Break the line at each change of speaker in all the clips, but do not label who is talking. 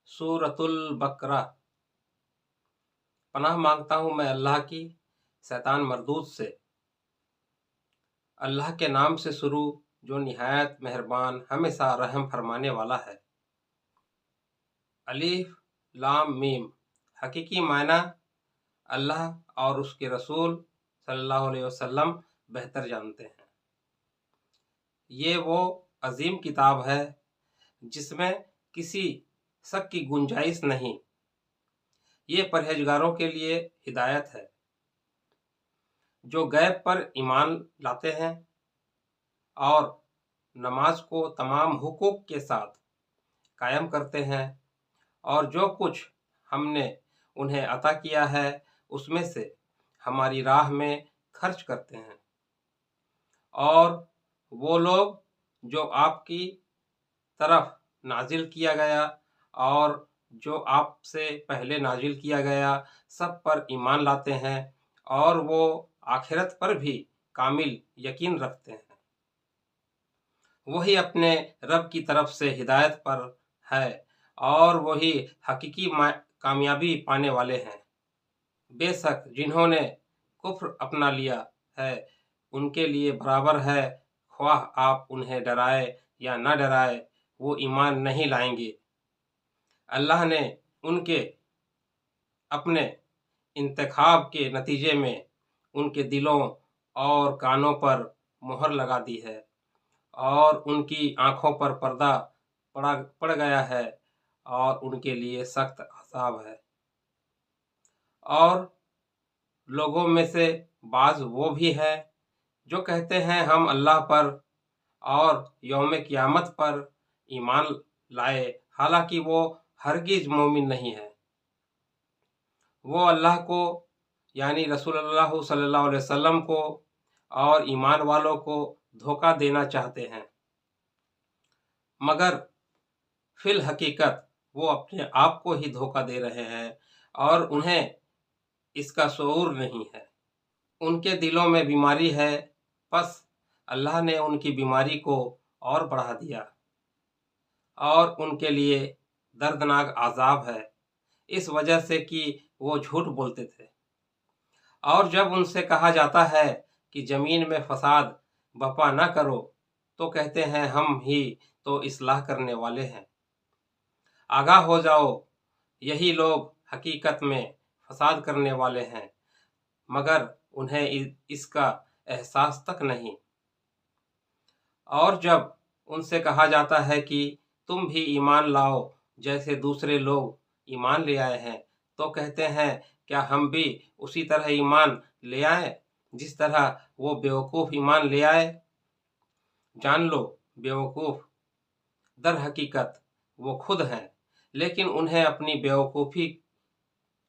سورۃ البقرہ۔ پناہ مانگتا ہوں میں اللہ کی شیطان مردود سے۔ اللہ کے نام سے شروع جو نہایت مہربان ہمیشہ رحم فرمانے والا ہے۔ الف لام میم۔ حقیقی معنی اللہ اور اس کے رسول صلی اللہ علیہ وسلم بہتر جانتے ہیں۔ یہ وہ عظیم کتاب ہے جس میں کسی شک کی گنجائش نہیں۔ یہ پرہیزگاروں کے لیے ہدایت ہے جو غیب پر ایمان لاتے ہیں اور نماز کو تمام حقوق کے ساتھ قائم کرتے ہیں، اور جو کچھ ہم نے انہیں عطا کیا ہے اس میں سے ہماری راہ میں خرچ کرتے ہیں، اور وہ لوگ جو آپ کی طرف نازل کیا گیا اور جو آپ سے پہلے نازل کیا گیا سب پر ایمان لاتے ہیں، اور وہ آخرت پر بھی کامل یقین رکھتے ہیں۔ وہی اپنے رب کی طرف سے ہدایت پر ہے اور وہی حقیقی کامیابی پانے والے ہیں۔ بے شک جنہوں نے کفر اپنا لیا ہے ان کے لیے برابر ہے، خواہ آپ انہیں ڈرائے یا نہ ڈرائے وہ ایمان نہیں لائیں گے۔ اللہ نے ان کے اپنے انتخاب کے نتیجے میں ان کے دلوں اور کانوں پر مہر لگا دی ہے، اور ان کی آنکھوں پر پردہ پڑ گیا ہے، اور ان کے لیے سخت عذاب ہے۔ اور لوگوں میں سے بعض وہ بھی ہے جو کہتے ہیں ہم اللہ پر اور یوم قیامت پر ایمان لائے، حالانکہ وہ ہرگز مومن نہیں ہے۔ وہ اللہ کو یعنی رسول اللہ صلی اللہ علیہ وسلم کو اور ایمان والوں کو دھوکہ دینا چاہتے ہیں، مگر فی الحقیقت وہ اپنے آپ کو ہی دھوکہ دے رہے ہیں اور انہیں اس کا شعور نہیں ہے۔ ان کے دلوں میں بیماری ہے، پس اللہ نے ان کی بیماری کو اور بڑھا دیا، اور ان کے لیے دردناک عذاب ہے اس وجہ سے کہ وہ جھوٹ بولتے تھے۔ اور جب ان سے کہا جاتا ہے کہ زمین میں فساد برپا نہ کرو تو کہتے ہیں ہم ہی تو اصلاح کرنے والے ہیں۔ آگاہ ہو جاؤ، یہی لوگ حقیقت میں فساد کرنے والے ہیں، مگر انہیں اس کا احساس تک نہیں۔ اور جب ان سے کہا جاتا ہے کہ تم بھی ایمان لاؤ جیسے دوسرے لوگ ایمان لے آئے ہیں تو کہتے ہیں کیا ہم بھی اسی طرح ایمان لے آئیں جس طرح وہ بیوقوف ایمان لے آئے؟ جان لو بیوقوف در حقیقت وہ خود ہیں، لیکن انہیں اپنی بیوقوفی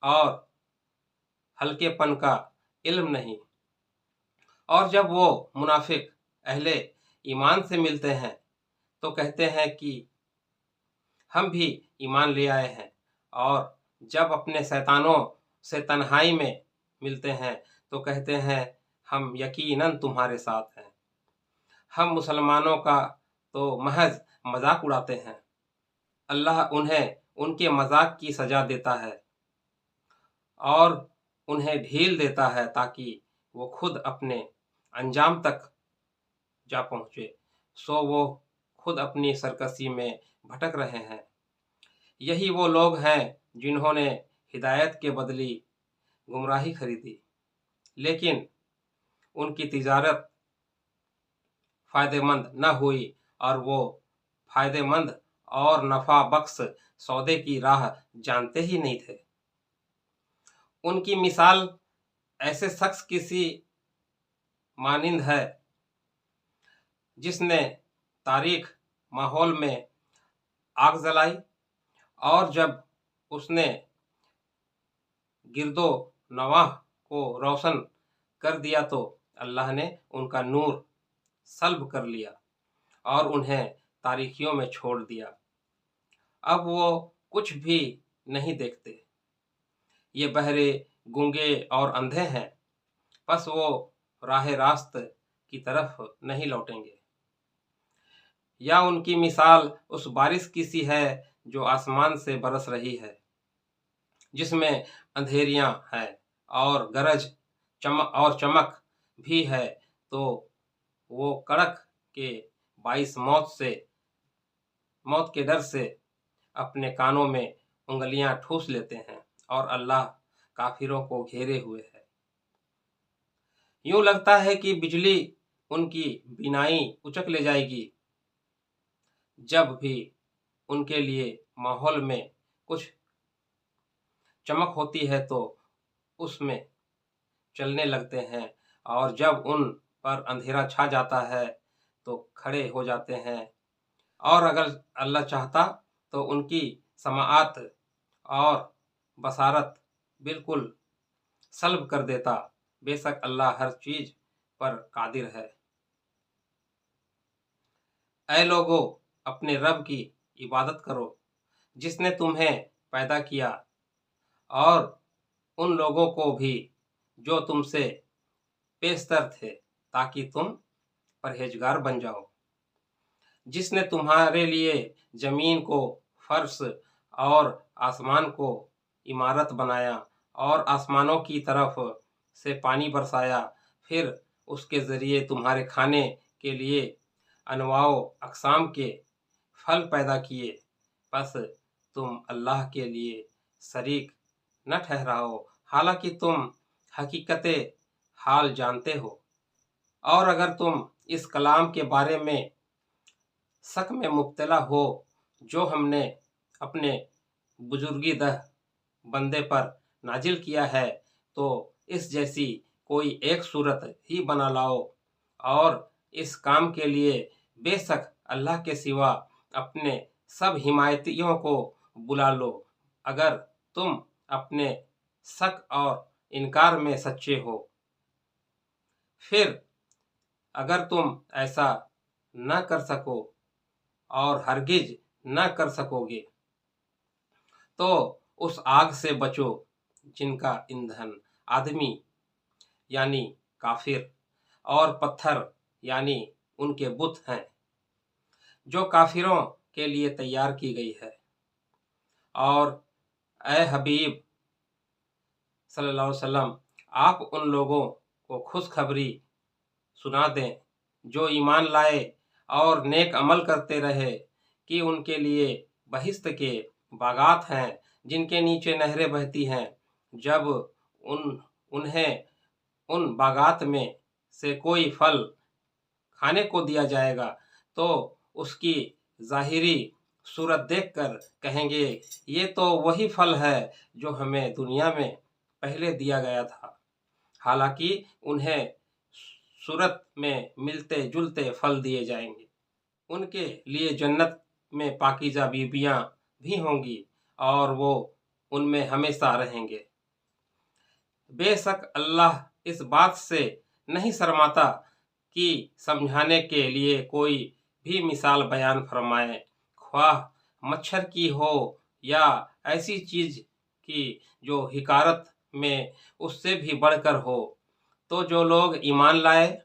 اور ہلکے پن کا علم نہیں۔ اور جب وہ منافق اہل ایمان سے ملتے ہیں تو کہتے ہیں کہ ہم بھی ایمان لے آئے ہیں، اور جب اپنے شیطانوں سے تنہائی میں ملتے ہیں تو کہتے ہیں ہم یقیناً تمہارے ساتھ ہیں۔ ہم مسلمانوں کا تو محض مذاق اڑاتے ہیں۔ اللہ انہیں ان کے مذاق کی سزا دیتا ہے اور انہیں ڈھیل دیتا ہے تاکہ وہ خود اپنے انجام تک جا پہنچے، سو وہ خود اپنی سرکشی میں بھٹک رہے ہیں۔ یہی وہ لوگ ہیں جنہوں نے ہدایت کے بدلی گمراہی خریدی، لیکن ان کی تجارت فائدہ مند نہ ہوئی اور وہ فائدہ مند اور نفع بخش سودے کی راہ جانتے ہی نہیں تھے۔ ان کی مثال ایسے شخص کسی مانند ہے جس نے تاریک ماحول میں آگ جلائی، اور جب اس نے گرد و نواح کو روشن کر دیا تو اللہ نے ان کا نور سلب کر لیا اور انہیں تاریکیوں میں چھوڑ دیا۔ اب وہ کچھ بھی نہیں دیکھتے، یہ بہرے، گونگے اور اندھے ہیں، پس وہ راہ راست کی طرف نہیں لوٹیں گے۔ یا ان کی مثال اس بارش کی سی ہے جو آسمان سے برس رہی ہے، جس میں اندھیریاں ہیں اور گرج اور چمک بھی ہے، تو وہ کڑک کے باعث موت کے ڈر سے اپنے کانوں میں انگلیاں ٹھوس لیتے ہیں، اور اللہ کافروں کو گھیرے ہوئے ہے۔ یوں لگتا ہے کہ بجلی ان کی بینائی اچک لے جائے گی۔ جب بھی ان کے لیے ماحول میں کچھ چمک ہوتی ہے تو اس میں چلنے لگتے ہیں، اور جب ان پر اندھیرا چھا جاتا ہے تو کھڑے ہو جاتے ہیں، اور اگر اللہ چاہتا تو ان کی سماعت اور بصارت بالکل سلب کر دیتا۔ بے شک اللہ ہر چیز پر قادر ہے۔ اے لوگو، اپنے رب کی عبادت کرو جس نے تمہیں پیدا کیا، اور ان لوگوں کو بھی جو تم سے پیشتر تھے، تاکہ تم پرہیزگار بن جاؤ۔ جس نے تمہارے لیے زمین کو فرش اور آسمان کو عمارت بنایا، اور آسمانوں کی طرف سے پانی برسایا، پھر اس کے ذریعے تمہارے کھانے کے لیے انواع و اقسام کے پھل پیدا کیے، پس تم اللہ کے لیے شریک نہ ٹھہراؤ، حالانکہ تم حقیقت حال جانتے ہو۔ اور اگر تم اس کلام کے بارے میں شک میں مبتلا ہو جو ہم نے اپنے بزرگیدہ بندے پر نازل کیا ہے، تو اس جیسی کوئی ایک صورت ہی بنا لاؤ، اور اس کام کے لیے بے شک اللہ کے سوا اپنے سب حمایتیوں کو بلا لو، اگر تم اپنے شک اور انکار میں سچے ہو۔ پھر اگر تم ایسا نہ کر سکو اور ہرگز نہ کر سکو گے، تو اس آگ سے بچو جن کا ایندھن آدمی یعنی کافر اور پتھر یعنی ان کے بت ہیں، جو کافروں کے لیے تیار کی گئی ہے۔ اور اے حبیب صلی اللہ علیہ وسلم، آپ ان لوگوں کو خوشخبری سنا دیں جو ایمان لائے اور نیک عمل کرتے رہے، کہ ان کے لیے بہشت کے باغات ہیں جن کے نیچے نہریں بہتی ہیں۔ جب انہیں ان باغات میں سے کوئی پھل کھانے کو دیا جائے گا تو اس کی ظاہری صورت دیکھ کر کہیں گے، یہ تو وہی پھل ہے جو ہمیں دنیا میں پہلے دیا گیا تھا، حالانکہ انہیں صورت میں ملتے جلتے پھل دیے جائیں گے۔ ان کے لیے جنت میں پاکیزہ بیویاں بھی ہوں گی، اور وہ ان میں ہمیشہ رہیں گے۔ بے شک اللہ اس بات سے نہیں شرماتا کہ سمجھانے کے لیے کوئی بھی مثال بیان فرمائے، خواہ مچھر کی ہو یا ایسی چیز کی جو حقارت میں اس سے بھی بڑھ کر ہو۔ تو جو لوگ ایمان لائے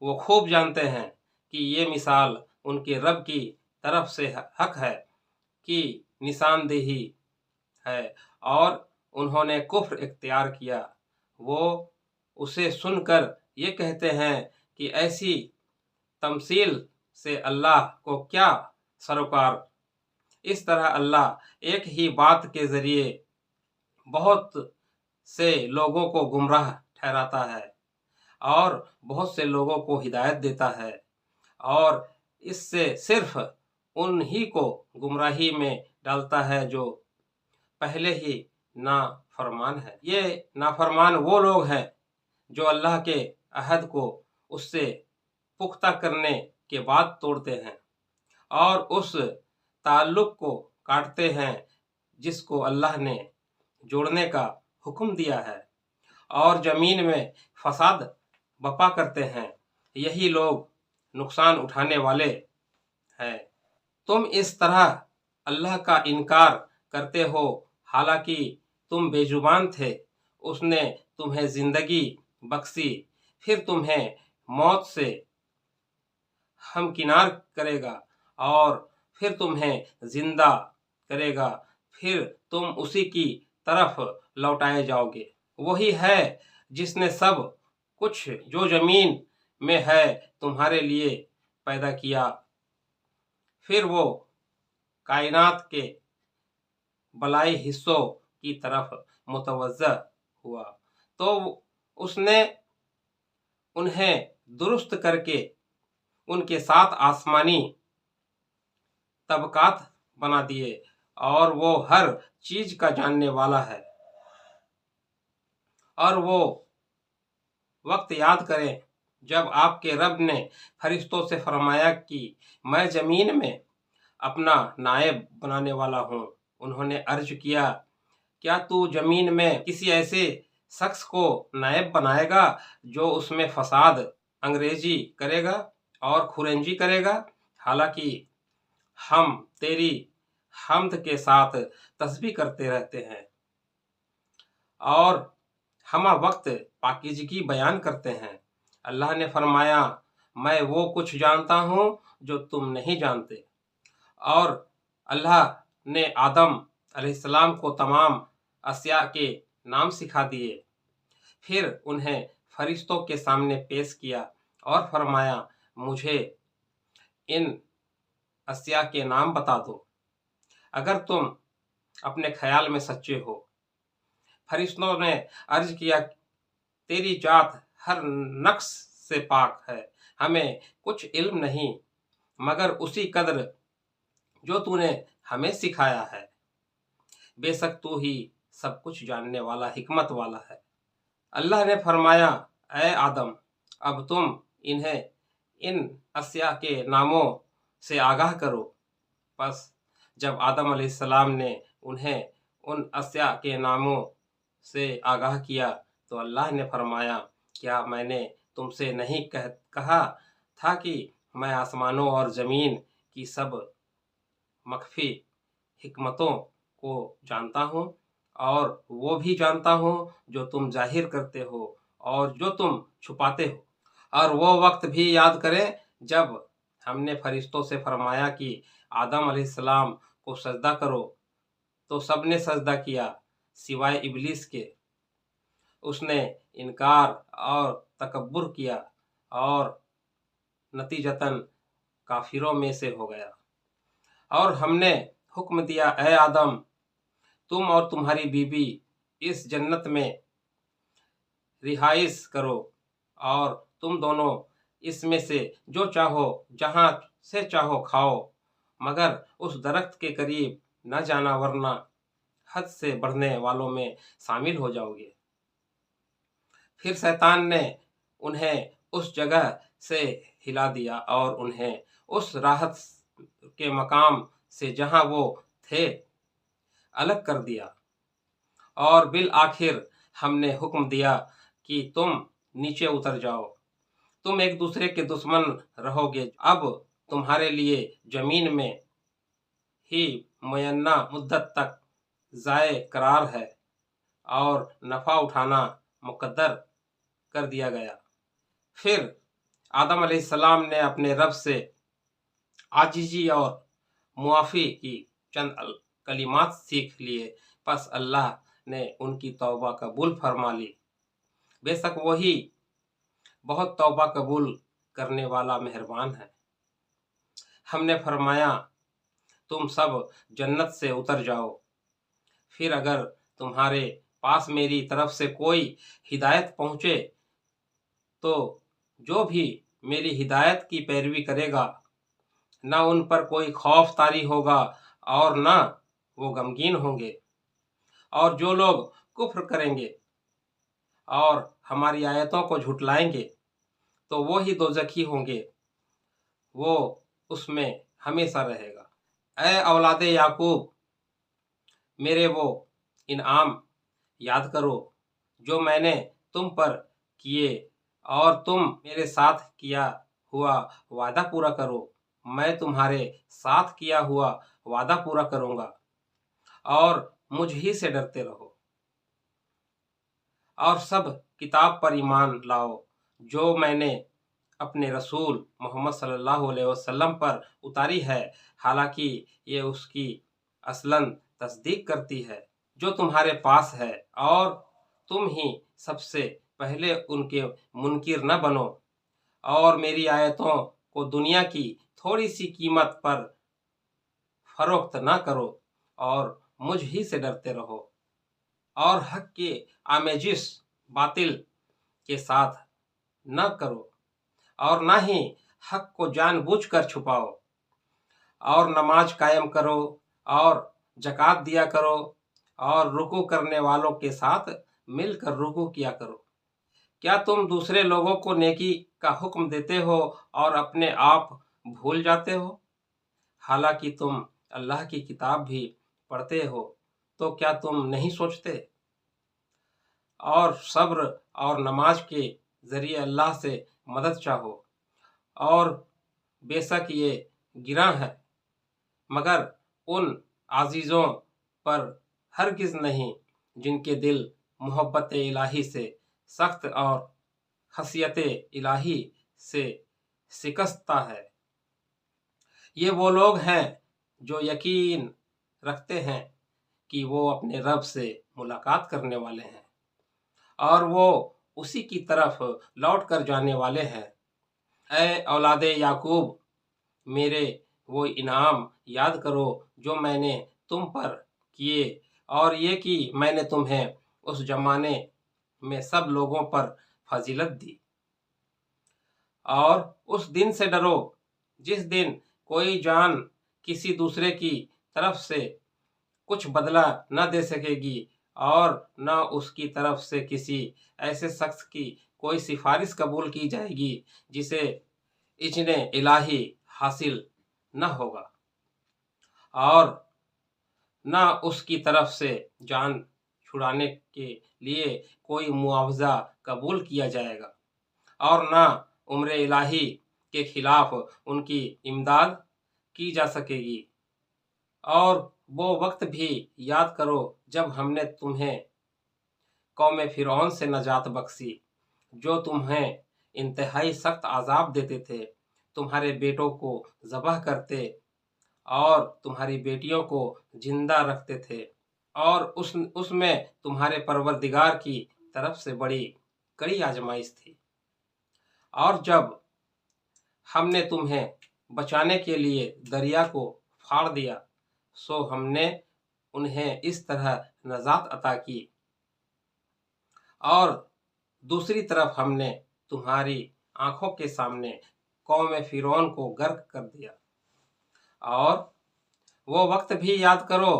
وہ خوب جانتے ہیں کہ یہ مثال ان کے رب کی طرف سے حق ہے کی نشاندہی ہے، اور انہوں نے کفر اختیار کیا، وہ اسے سن کر یہ کہتے ہیں کہ ایسی تمثیل سے اللہ کو کیا سروکار۔ اس طرح اللہ ایک ہی بات کے ذریعے بہت سے لوگوں کو گمراہ ٹھہراتا ہے، اور بہت سے لوگوں کو ہدایت دیتا ہے، اور اس سے صرف ان ہی کو گمراہی میں ڈالتا ہے جو پہلے ہی نافرمان ہے۔ یہ نافرمان وہ لوگ ہیں جو اللہ کے عہد کو اس سے پختہ کرنے کے بعد توڑتے ہیں، اور اس تعلق کو کاٹتے ہیں جس کو اللہ نے جوڑنے کا حکم دیا ہے، اور زمین میں فساد بپا کرتے ہیں۔ یہی لوگ نقصان اٹھانے والے ہیں۔ تم اس طرح اللہ کا انکار کرتے ہو حالانکہ تم بے زبان تھے، اس نے تمہیں زندگی بخشی، پھر تمہیں موت سے ہمکنار کرے گا، اور پھر تمہیں زندہ کرے گا پھر تم اسی کی طرف لوٹائے جاؤ گے۔ وہی ہے جس نے سب کچھ جو زمین میں ہے تمہارے لیے پیدا کیا، پھر وہ کائنات کے بالائی حصوں کی طرف متوجہ ہوا تو اس نے انہیں درست کر کے ان کے ساتھ آسمانی طبقات بنا دیے، اور وہ ہر چیز کا جاننے والا ہے۔ اور وہ وقت یاد کریں جب آپ کے رب نے فرشتوں سے فرمایا کہ میں زمین میں اپنا نائب بنانے والا ہوں۔ انہوں نے عرض کیا، کیا تو زمین میں کسی ایسے شخص کو نائب بنائے گا جو اس میں فساد انگریزی کرے گا اور خورنجی کرے گا؟ حالانکہ ہم تیری حمد کے ساتھ تسبیح کرتے رہتے ہیں اور ہمہ وقت پاکیزگی بیان کرتے ہیں۔ اللہ نے فرمایا، میں وہ کچھ جانتا ہوں جو تم نہیں جانتے۔ اور اللہ نے آدم علیہ السلام کو تمام اشیاء کے نام سکھا دیے، پھر انہیں فرشتوں کے سامنے پیش کیا اور فرمایا، مجھے ان اشیاء کے نام بتا دو اگر تم اپنے خیال میں سچے ہو۔ فرشتوں نے عرض کیا، تیری ذات ہر نقص سے پاک ہے، ہمیں کچھ علم نہیں مگر اسی قدر جو تو نے ہمیں سکھایا ہے، بے شک تو ہی سب کچھ جاننے والا حکمت والا ہے۔ اللہ نے فرمایا، اے آدم، اب تم انہیں ان اشیاء کے ناموں سے آگاہ کرو۔ پس جب آدم علیہ السلام نے انہیں ان اشیاء کے ناموں سے آگاہ کیا تو اللہ نے فرمایا، کیا میں نے تم سے نہیں کہا تھا کہ میں آسمانوں اور زمین کی سب مخفی حکمتوں کو جانتا ہوں، اور وہ بھی جانتا ہوں جو تم ظاہر کرتے ہو اور جو تم چھپاتے ہو۔ اور وہ وقت بھی یاد کریں جب ہم نے فرشتوں سے فرمایا کہ آدم علیہ السلام کو سجدہ کرو تو سب نے سجدہ کیا سوائے ابلیس کے۔ اس نے انکار اور تکبر کیا اور نتیجتاً کافروں میں سے ہو گیا۔ اور ہم نے حکم دیا، اے آدم، تم اور تمہاری بیوی اس جنت میں رہائش کرو اور تم دونوں اس میں سے جو چاہو جہاں سے چاہو کھاؤ، مگر اس درخت کے قریب نہ جانا ورنہ حد سے بڑھنے والوں میں شامل ہو جاؤ گے۔ پھر شیطان نے انہیں اس جگہ سے ہلا دیا اور انہیں اس راحت کے مقام سے جہاں وہ تھے الگ کر دیا، اور بالآخر ہم نے حکم دیا کہ تم نیچے اتر جاؤ، تم ایک دوسرے کے دشمن رہو گے۔ اب تمہارے لیے زمین میں ہی معینہ مدت تک ضائع قرار ہے اور نفع اٹھانا مقرر کر دیا گیا۔ پھر آدم علیہ السلام نے اپنے رب سے عاجزی اور معافی کی چند کلمات سیکھ لیے، پس اللہ نے ان کی توبہ قبول فرما لی، بے شک وہی بہت توبہ قبول کرنے والا مہربان ہے۔ ہم نے فرمایا، تم سب جنت سے اتر جاؤ، پھر اگر تمہارے پاس میری طرف سے کوئی ہدایت پہنچے تو جو بھی میری ہدایت کی پیروی کرے گا نہ ان پر کوئی خوف طاری ہوگا اور نہ وہ غمگین ہوں گے، اور جو لوگ کفر کریں گے اور ہماری آیتوں کو جھٹلائیں گے تو وہی دوزخی ہوں گے، وہ اس میں ہمیشہ رہے گا۔ اے اولاد یعقوب، میرے وہ انعام یاد کرو جو میں نے تم پر کیے، اور تم میرے ساتھ کیا ہوا وعدہ پورا کرو۔ میں تمہارے ساتھ کیا ہوا وعدہ پورا کروں گا، اور مجھ ہی سے ڈرتے رہو، اور سب کتاب پر ایمان لاؤ جو میں نے اپنے رسول محمد صلی اللہ علیہ وسلم پر اتاری ہے، حالانکہ یہ اس کی اصلاً تصدیق کرتی ہے جو تمہارے پاس ہے، اور تم ہی سب سے پہلے ان کے منکر نہ بنو، اور میری آیتوں کو دنیا کی تھوڑی سی قیمت پر فروخت نہ کرو، اور مجھ ہی سے ڈرتے رہو، اور حق کی آمیزش باطل کے ساتھ نہ کرو، اور نہ ہی حق کو جان بوجھ کر چھپاؤ، اور نماز قائم کرو اور زکوٰۃ دیا کرو، اور رکوع کرنے والوں کے ساتھ مل کر رکوع کیا کرو۔ کیا تم دوسرے لوگوں کو نیکی کا حکم دیتے ہو اور اپنے آپ بھول جاتے ہو؟ حالانکہ تم اللہ کی کتاب بھی پڑھتے ہو، تو کیا تم نہیں سوچتے؟ اور صبر اور نماز کے ذریعے اللہ سے مدد چاہو، اور بے شک یہ گراں ہے، مگر ان عزیزوں پر ہرگز نہیں جن کے دل محبت الہی سے سخت اور خشیت الہی سے شکستہ ہے۔ یہ وہ لوگ ہیں جو یقین رکھتے ہیں کہ وہ اپنے رب سے ملاقات کرنے والے ہیں، اور وہ اسی کی طرف لوٹ کر جانے والے ہیں۔ اے اولاد یعقوب، میرے وہ انعام یاد کرو جو میں نے تم پر کیے، اور یہ کہ میں نے تمہیں اس زمانے میں سب لوگوں پر فضیلت دی۔ اور اس دن سے ڈرو جس دن کوئی جان کسی دوسرے کی طرف سے کچھ بدلہ نہ دے سکے گی، اور نہ اس کی طرف سے کسی ایسے شخص کی کوئی سفارش قبول کی جائے گی جسے اذن الہی حاصل نہ ہوگا، اور نہ اس کی طرف سے جان چھڑانے کے لیے کوئی معاوضہ قبول کیا جائے گا، اور نہ امر الہی کے خلاف ان کی امداد کی جا سکے گی۔ اور وہ وقت بھی یاد کرو جب ہم نے تمہیں قوم فرعون سے نجات بخشی، جو تمہیں انتہائی سخت عذاب دیتے تھے، تمہارے بیٹوں کو ذبح کرتے اور تمہاری بیٹیوں کو زندہ رکھتے تھے، اور اس میں تمہارے پروردگار کی طرف سے بڑی کڑی آزمائش تھی۔ اور جب ہم نے تمہیں بچانے کے لیے دریا کو پھاڑ دیا، سو ہم نے انہیں اس طرح نجات عطا کی، اور دوسری طرف ہم نے تمہاری آنکھوں کے سامنے قوم فرعون کو غرق کر دیا۔ اور وہ وقت بھی یاد کرو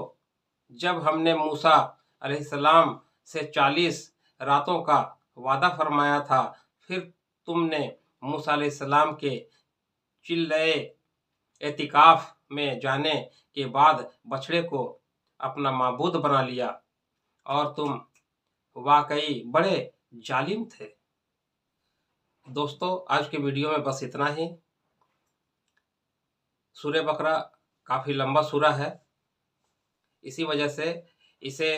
جب ہم نے موسیٰ علیہ السلام سے 40 راتوں کا وعدہ فرمایا تھا، پھر تم نے موسیٰ علیہ السلام کے چلے اعتکاف میں جانے کے بعد بچڑے کو اپنا معبود بنا لیا، اور تم واقعی بڑے ظالم تھے۔ دوستو، آج کے ویڈیو میں بس اتنا ہی۔ سورہ بقرہ کافی لمبا سورہ ہے، اسی وجہ سے اسے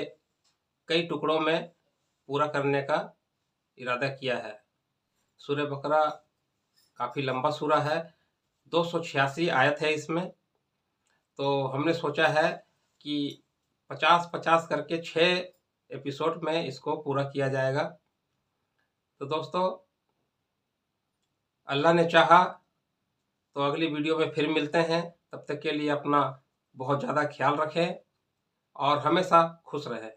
کئی ٹکڑوں میں پورا کرنے کا ارادہ کیا ہے۔ سورہ بقرہ کافی لمبا سورہ ہے، 286 آیت ہے اس میں، تو ہم نے سوچا ہے کہ 50-50 کر کے 6 ایپیسوڈ میں اس کو پورا کیا جائے گا۔ تو دوستو، اللہ نے چاہا تو اگلی ویڈیو میں پھر ملتے ہیں۔ تب تک کے لیے اپنا بہت زیادہ خیال رکھیں اور ہمیشہ خوش رہیں۔